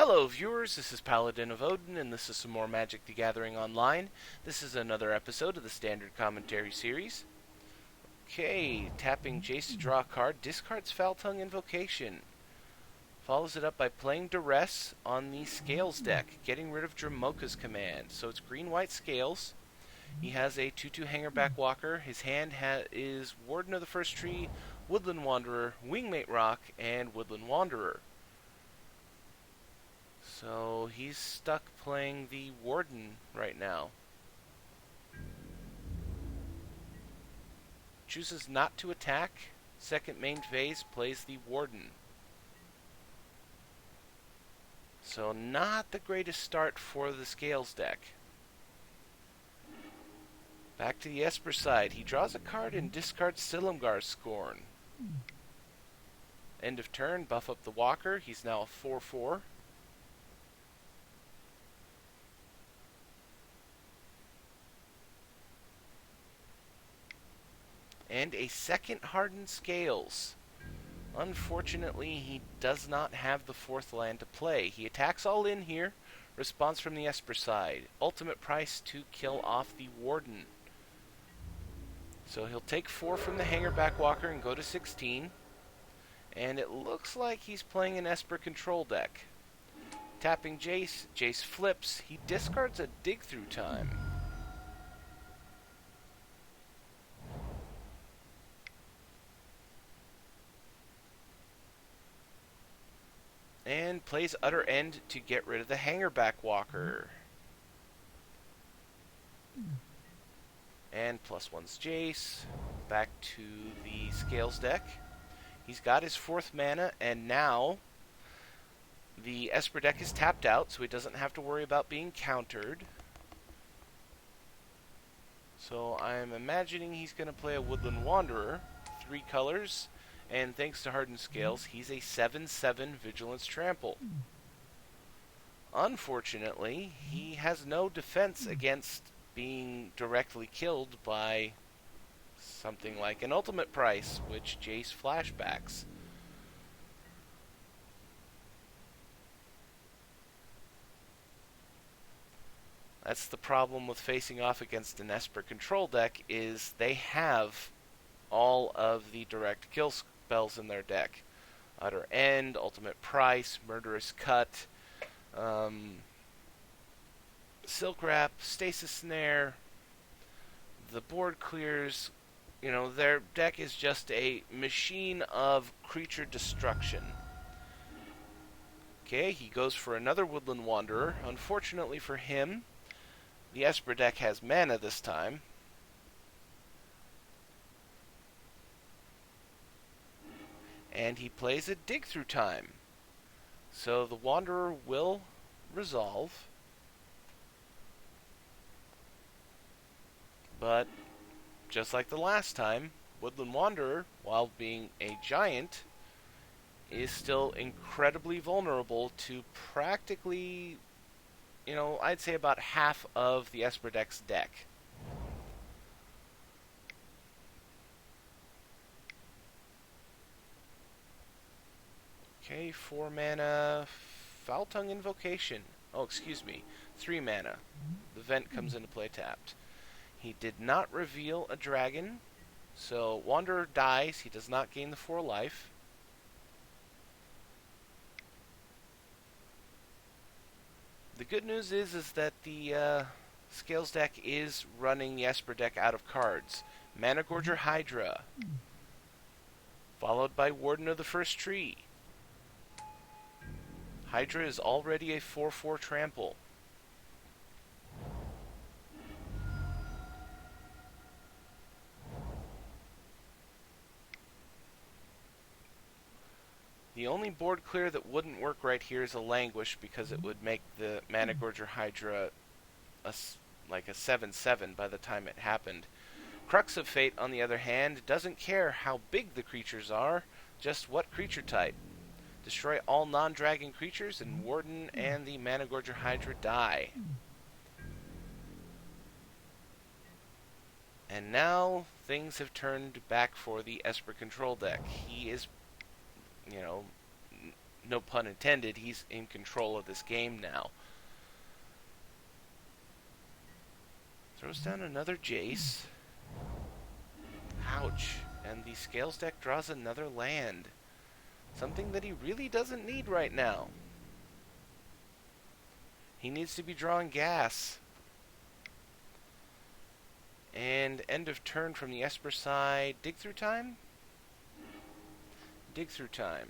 Hello viewers, this is Paladin of Odin, and this is some more Magic the Gathering Online. This is another episode of the Standard Commentary series. Okay, tapping Jace to draw a card, discards Foul Tongue Invocation. Follows it up by playing Duress on the Scales deck, getting rid of Dramoka's command. So it's green-white Scales. He has a 2/2 Hangerback Walker. His hand is Warden of the First Tree, Woodland Wanderer, Wingmate Rock, and Woodland Wanderer. So he's stuck playing the Warden right now. Chooses not to attack. Second main phase plays the Warden. So not the greatest start for the Scales deck. Back to the Esper side. He draws a card and discards Silumgar's Scorn. End of turn, buff up the Walker. He's now a 4/4. And a second Hardened Scales. Unfortunately, he does not have the fourth land to play. He attacks all in here. Response from the Esper side. Ultimate price to kill off the Warden. So he'll take 4 from the Hangerback Walker and go to 16. And it looks like he's playing an Esper Control deck. Tapping Jace. Jace flips. He discards a Dig Through Time. And plays Utter End to get rid of the Hangerback Walker. And +1's Jace. Back to the Scales deck. He's got his 4th mana, and now the Esper deck is tapped out, so he doesn't have to worry about being countered. So I'm imagining he's going to play a Woodland Wanderer. 3 colors. And thanks to Hardened Scales, he's a 7/7 Vigilance Trample. Unfortunately, he has no defense against being directly killed by something like an Ultimate Price, which Jace flashbacks. That's the problem with facing off against an Esper Control deck, is they have all of the direct kill spells in their deck. Utter End, Ultimate Price, Murderous Cut, Silk Wrap, Stasis Snare. The board clears. You know, their deck is just a machine of creature destruction. Okay, he goes for another Woodland Wanderer. Unfortunately for him, the Esper deck has mana this time. And he plays a Dig Through Time. So the Wanderer will resolve. But just like the last time, Woodland Wanderer, while being a giant, is still incredibly vulnerable to practically, I'd say about half of the Esper deck's deck. Okay, 4 mana, Foul Tongue Invocation. Oh, excuse me, 3 mana. The Vent comes into play tapped. He did not reveal a dragon, so Wanderer dies. He does not gain the 4 life. The good news is that the Scales deck is running the Esper deck out of cards. Mana Gorger Hydra, followed by Warden of the First Tree. Hydra is already a 4/4 trample. The only board clear that wouldn't work right here is a Languish, because it would make the Mana Gorger Hydra like a 7/7 by the time it happened. Crux of Fate, on the other hand, doesn't care how big the creatures are, just what creature type. Destroy all non-dragon creatures, and Warden and the Mana Gorger Hydra die. And now things have turned back for the Esper Control deck. He is, no pun intended, he's in control of this game now. Throws down another Jace. Ouch. And the Scales deck draws another land. Something that he really doesn't need right now. He needs to be drawing gas. And end of turn from the Esper side. Dig through time? Dig through time.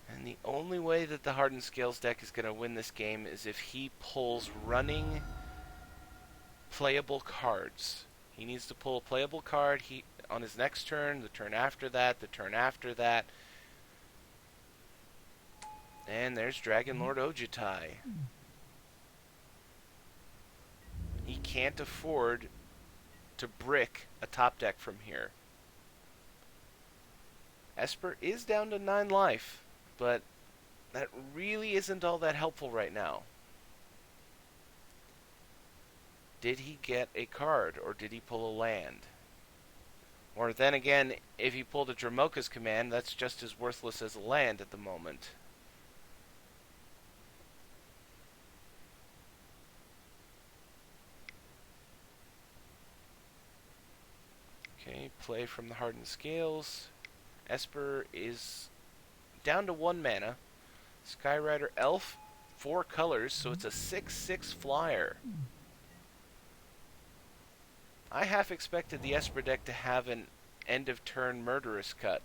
And the only way that the Hardened Scales deck is going to win this game is if he pulls running playable cards. He needs to pull a playable card on his next turn, the turn after that, the turn after that. And there's Dragon Lord Ojutai. He can't afford to brick a top deck from here. Esper is down to 9 life, but that really isn't all that helpful right now. Did he get a card, or did he pull a land? Or then again, if he pulled a Dramoka's Command, that's just as worthless as a land at the moment. Okay, play from the Hardened Scales. Esper is down to 1 mana. Skyrider Elf, 4 colors, so it's a 6/6 flyer. I half expected the Esper deck to have an end-of-turn Murderous Cut.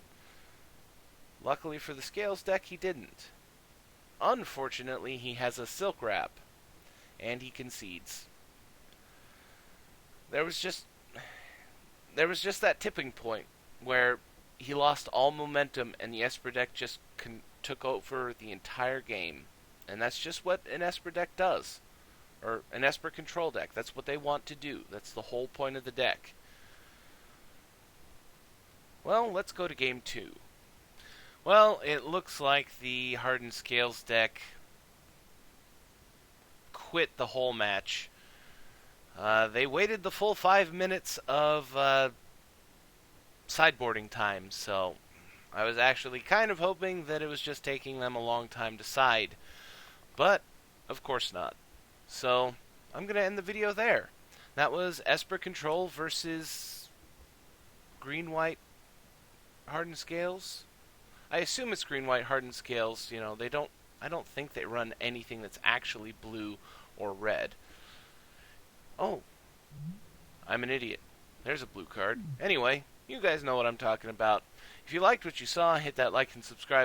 Luckily for the Scales deck, he didn't. Unfortunately, he has a Silk Wrap, and he concedes. There was just that tipping point where he lost all momentum, and the Esper deck just took over the entire game. And that's just what an Esper deck does. Or an Esper Control deck. That's what they want to do. That's the whole point of the deck. Well, let's go to game 2. Well, it looks like the Hardened Scales deck quit the whole match. They waited the full 5 minutes of sideboarding time, so I was actually kind of hoping that it was just taking them a long time to side. But, of course not. So, I'm going to end the video there. That was Esper Control versus Green-White Hardened Scales. I assume it's Green-White Hardened Scales. You know, I don't think they run anything that's actually blue or red. Oh, I'm an idiot. There's a blue card. Anyway, you guys know what I'm talking about. If you liked what you saw, hit that like and subscribe